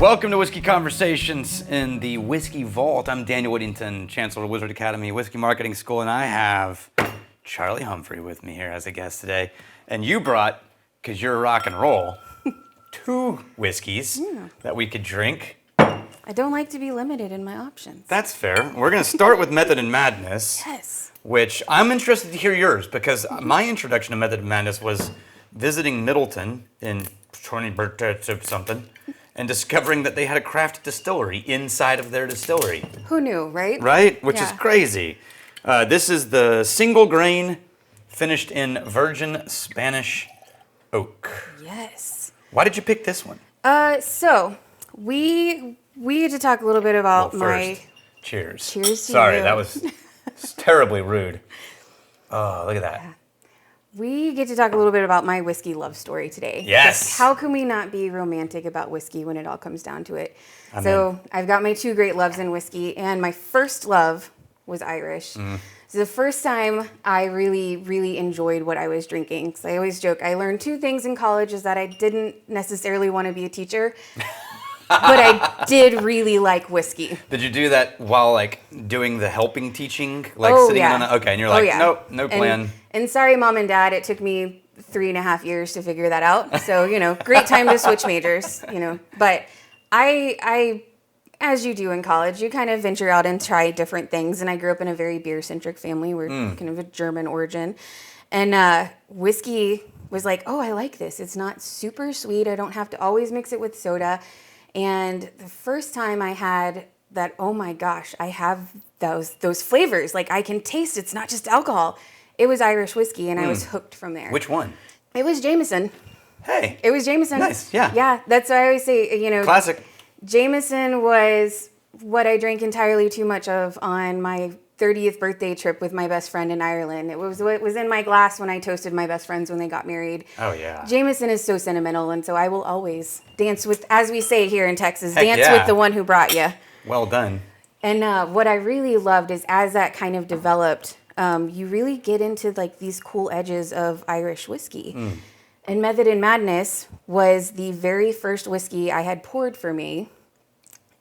Welcome to Whiskey Conversations in the Whiskey Vault. I'm Daniel Whittington, Chancellor of Wizard Academy Whiskey Marketing School, and I have Charlie Humphrey with me here as a guest today. And you brought, because you're rock and roll, 2 whiskeys that we could drink. I don't like to be limited in my options. That's fair. We're going to start with Method and Madness. Yes. Which I'm interested to hear yours, because my introduction to Method and Madness was visiting Middleton in 20 something. And discovering that they had a craft distillery inside of their distillery. Who knew, right? Right? Which is crazy. This is the single grain finished in virgin Spanish oak. Yes. Why did you pick this one? So we get to talk a little bit about Cheers. Cheers to Sorry, you. that was terribly rude. Oh, look at that. Yeah. We get to talk a little bit about my whiskey love story today. Yes. How can we not be romantic about whiskey when it all comes down to it? I'm so in. I've got my 2 great loves in whiskey, and my first love was Irish. So the first time I really enjoyed what I was drinking. So I always joke, I learned 2 things in college is that I didn't necessarily want to be a teacher, but I did really like whiskey. Did you do that while doing the helping teaching? Sitting on okay, and you're like, nope, no plan. And sorry, Mom and Dad, it took me 3.5 years to figure that out. So, great time to switch majors, But I, as you do in college, you kind of venture out and try different things. And I grew up in a very beer-centric family. We're kind of a German origin. And whiskey was like, oh, I like this. It's not super sweet. I don't have to always mix it with soda. And the first time I had that, oh my gosh, I have those flavors. Like I can taste it's not just alcohol. It was Irish whiskey, and I was hooked from there. Which one? It was Jameson. Hey. It was Jameson. Nice, yeah. Yeah, that's what I always say, Classic. Jameson was what I drank entirely too much of on my 30th birthday trip with my best friend in Ireland. It was what was in my glass when I toasted my best friends when they got married. Oh, yeah. Jameson is so sentimental, and so I will always dance with, as we say here in Texas, Heck dance yeah. with the one who brought you. Well done. And what I really loved is as that kind of developed, you really get into these cool edges of Irish whiskey. And Method and Madness was the very first whiskey I had poured for me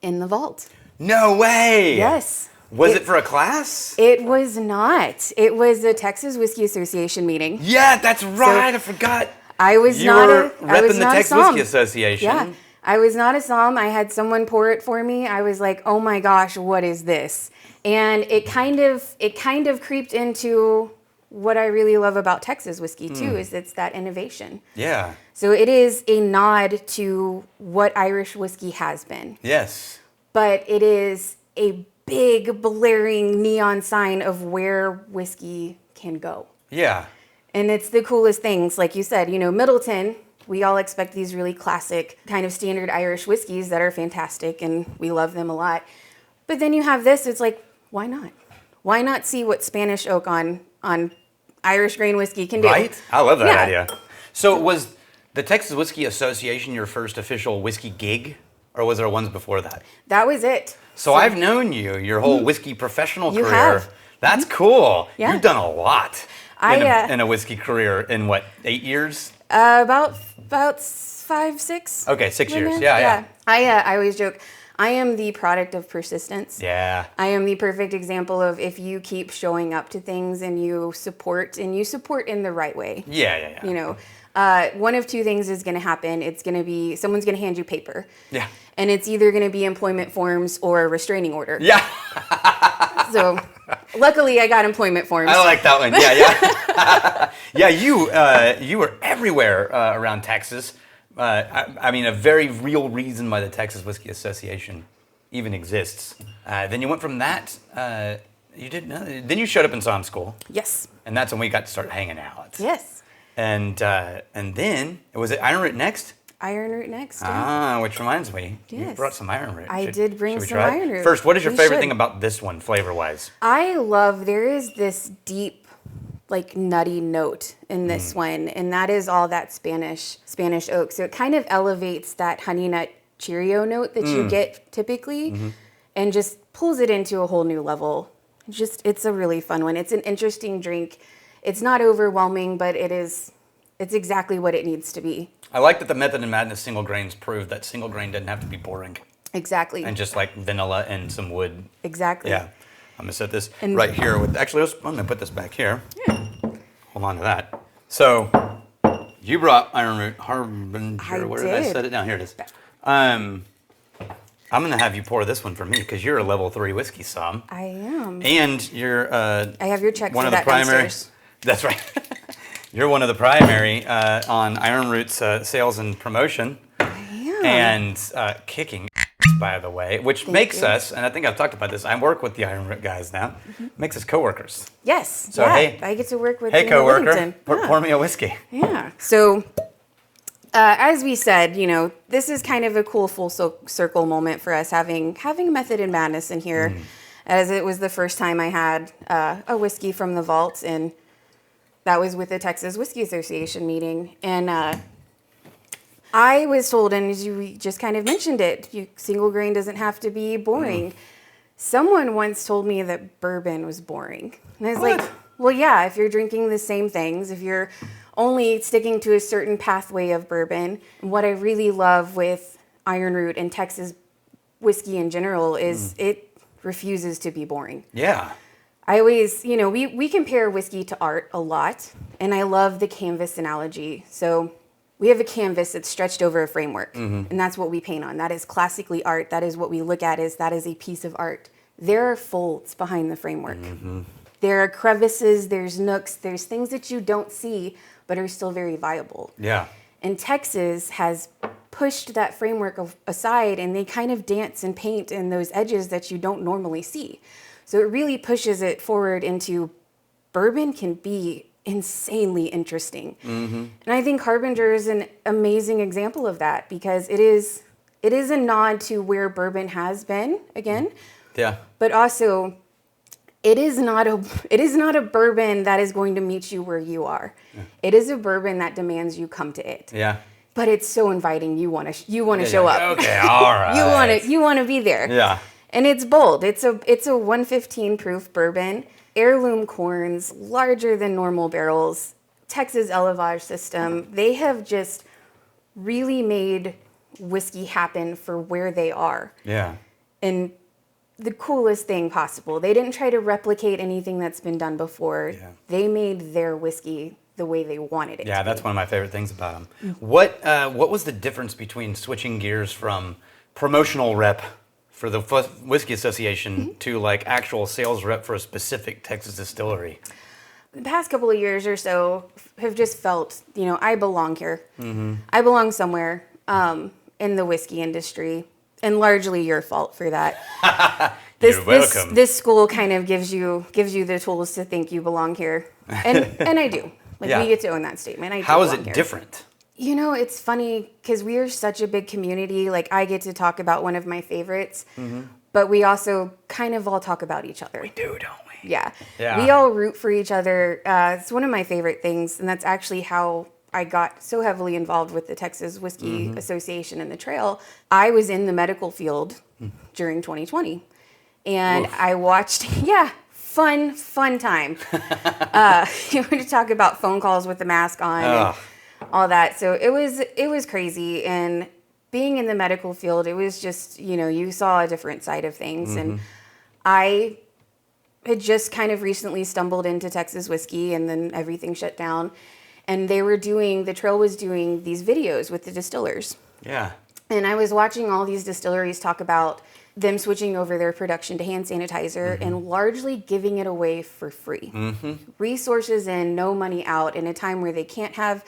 in the vault. No way! Yes. Was it for a class? It was not. It was a Texas Whiskey Association meeting. Yeah, that's right. I forgot. I was You not were a I was repping the not a Texas som. Whiskey Association. Yeah. I was not a som. I had someone pour it for me. I was like, oh my gosh, what is this? And it kind of creeped into what I really love about Texas whiskey too, is it's that innovation. Yeah. So it is a nod to what Irish whiskey has been. Yes. But it is a big blaring neon sign of where whiskey can go. Yeah. And it's the coolest things. Like you said, Middleton, we all expect these really classic kind of standard Irish whiskeys that are fantastic and we love them a lot. But then you have this, it's like, why not? Why not see what Spanish oak on Irish grain whiskey can do? Right? I love that Yeah. idea. So was the Texas Whiskey Association your first official whiskey gig? Or was there ones before that? That was it. So I've known you your whole whiskey professional You career. have. That's cool. Yeah. You've done a lot I, in a whiskey career in what, 8 years? About 5, 6. Okay, 6 years. Women? Yeah. I always joke, I am the product of persistence. Yeah. I am the perfect example of if you keep showing up to things and you support in the right way. Yeah. One of 2 things is going to happen. It's going to be someone's going to hand you paper. Yeah. And it's either going to be employment forms or a restraining order. Yeah. So luckily I got employment forms. I like that one. Yeah. Yeah, you were everywhere around Texas. I mean, a very real reason why the Texas Whiskey Association even exists. Then you went from that. Then you showed up in Psalm School. Yes. And that's when we got to start hanging out. Yes. And then was it Ironroot next? Ironroot next. Yeah. Which reminds me, you Yes. brought some Ironroot. I did bring should we some try it? Ironroot. First, what is your We favorite should. thing about this one, flavor-wise? there is this deep, nutty note in this one, and that is all that Spanish oak. So it kind of elevates that honey nut Cheerio note that you get typically, and just pulls it into a whole new level. It's a really fun one. It's an interesting drink. It's not overwhelming, but it's exactly what it needs to be. I like that the Method and Madness single grains proved that single grain didn't have to be boring. Exactly. And just like vanilla and some wood. Exactly. Yeah. I'm going to set this right here. Actually, I'm going to put this back here. Yeah. Hold on to that. So, you brought Ironroot Harbinger. I Where did I did. set it down? Here it is. I'm going to have you pour this one for me because you're a level 3 whiskey somm. I am. And you're I have your check one for of the that primary. downstairs. That's right. You're one of the primary on Ironroot's sales and promotion. I am. And kicking, by the way, which makes us, and I think I've talked about this, I work with the Ironroot guys now, makes us coworkers. Yes. So, yeah, hey. I get to work with Hey, you in coworker, Livingston. pour me a whiskey. Yeah. So, as we said, this is kind of a cool full circle moment for us having Method and Madness in here, as it was the first time I had a whiskey from the vault, and that was with the Texas Whiskey Association meeting. And I was told, and as you just kind of mentioned it, single grain doesn't have to be boring. Someone once told me that bourbon was boring. And I was like, well, yeah, if you're drinking the same things, if you're only sticking to a certain pathway of bourbon. And what I really love with Ironroot and Texas whiskey in general is it refuses to be boring. Yeah. I always, we compare whiskey to art a lot, and I love the canvas analogy. So we have a canvas that's stretched over a framework, and that's what we paint on. That is classically art. That is what we look at as that is a piece of art. There are folds behind the framework. There are crevices, there's nooks, there's things that you don't see, but are still very viable. Yeah. And Texas has pushed that framework aside, and they kind of dance and paint in those edges that you don't normally see. So it really pushes it forward into bourbon can be insanely interesting. And I think Harbinger is an amazing example of that because it is a nod to where bourbon has been again. Yeah. But also it is not a bourbon that is going to meet you where you are. Yeah. It is a bourbon that demands you come to it. Yeah. But it's so inviting. You want to show up. Okay, all right. you want to be there. Yeah. And it's bold. It's a 115 proof bourbon, heirloom corns, larger than normal barrels, Texas elevage system. They have just really made whiskey happen for where they are. Yeah. And the coolest thing possible. They didn't try to replicate anything that's been done before. Yeah. They made their whiskey the way they wanted it to be. Yeah, that's one of my favorite things about them. What was the difference between switching gears from promotional rep for the Whiskey Association to like actual sales rep for a specific Texas distillery? The past couple of years or so have just felt, I belong here. I belong somewhere in the whiskey industry, and largely your fault for that. You're welcome. This school kind of gives you the tools to think you belong here, and I do. We get to own that statement. How is it different? It's funny because we are such a big community. Like, I get to talk about one of my favorites, but we also kind of all talk about each other. We do, don't we? Yeah. We all root for each other. It's one of my favorite things, and that's actually how I got so heavily involved with the Texas Whiskey Association and the Trail. I was in the medical field during 2020, and I watched, fun time. You were to talk about phone calls with the mask on and all that. So it was crazy. And being in the medical field, it was just, you saw a different side of things. And I had just kind of recently stumbled into Texas whiskey, and then everything shut down. And the Trail was doing these videos with the distillers. Yeah. And I was watching all these distilleries talk about them switching over their production to hand sanitizer and largely giving it away for free. Resources in, no money out, in a time where they can't have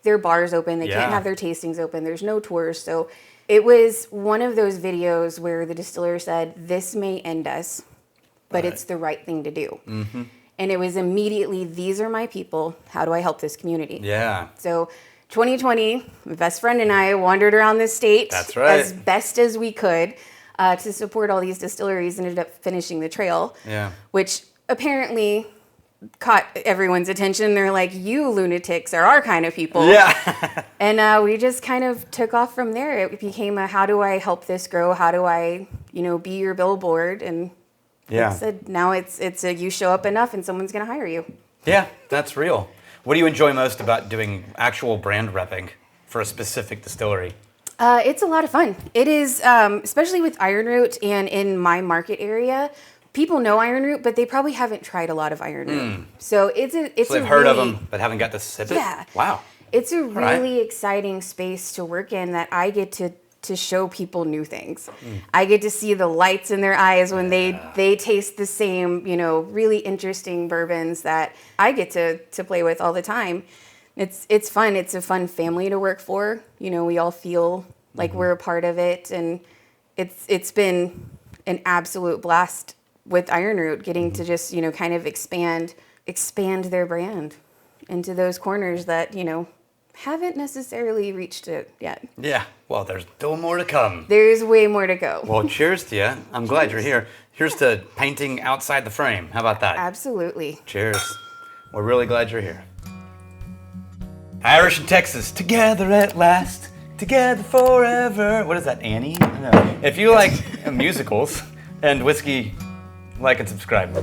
their bars open, they can't have their tastings open, there's no tours. So it was one of those videos where the distiller said, this may end us, but it's the right thing to do. And it was immediately, these are my people, how do I help this community? Yeah. So 2020, my best friend and I wandered around the state as best as we could to support all these distilleries, and ended up finishing the Trail, which apparently caught everyone's attention. They're like, you lunatics are our kind of people. Yeah. And we just kind of took off from there. It became a, how do I help this grow? How do I, be your billboard? And like I said, now it's a, you show up enough and someone's going to hire you. Yeah, that's real. What do you enjoy most about doing actual brand repping for a specific distillery? It's a lot of fun. It is, especially with Ironroot and in my market area. People know Ironroot, but they probably haven't tried a lot of Ironroot. So it's So they've heard of them, but haven't got to sip it? Yeah. Wow. It's a really exciting space to work in that I get to show people new things. I get to see the lights in their eyes when they taste the same, really interesting bourbons that I get to play with all the time. It's fun. It's a fun family to work for. We all feel like we're a part of it, and it's been an absolute blast with Ironroot getting to just kind of expand their brand into those corners that haven't necessarily reached it yet. Yeah. Well, there's still more to come. There's way more to go. Well, cheers to you. I'm glad you're here. Here's to painting outside the frame. How about that? Absolutely. Cheers. We're really glad you're here. Irish and Texas, together at last, together forever. What is that, Annie? I don't know. If you like musicals and whiskey, like and subscribe.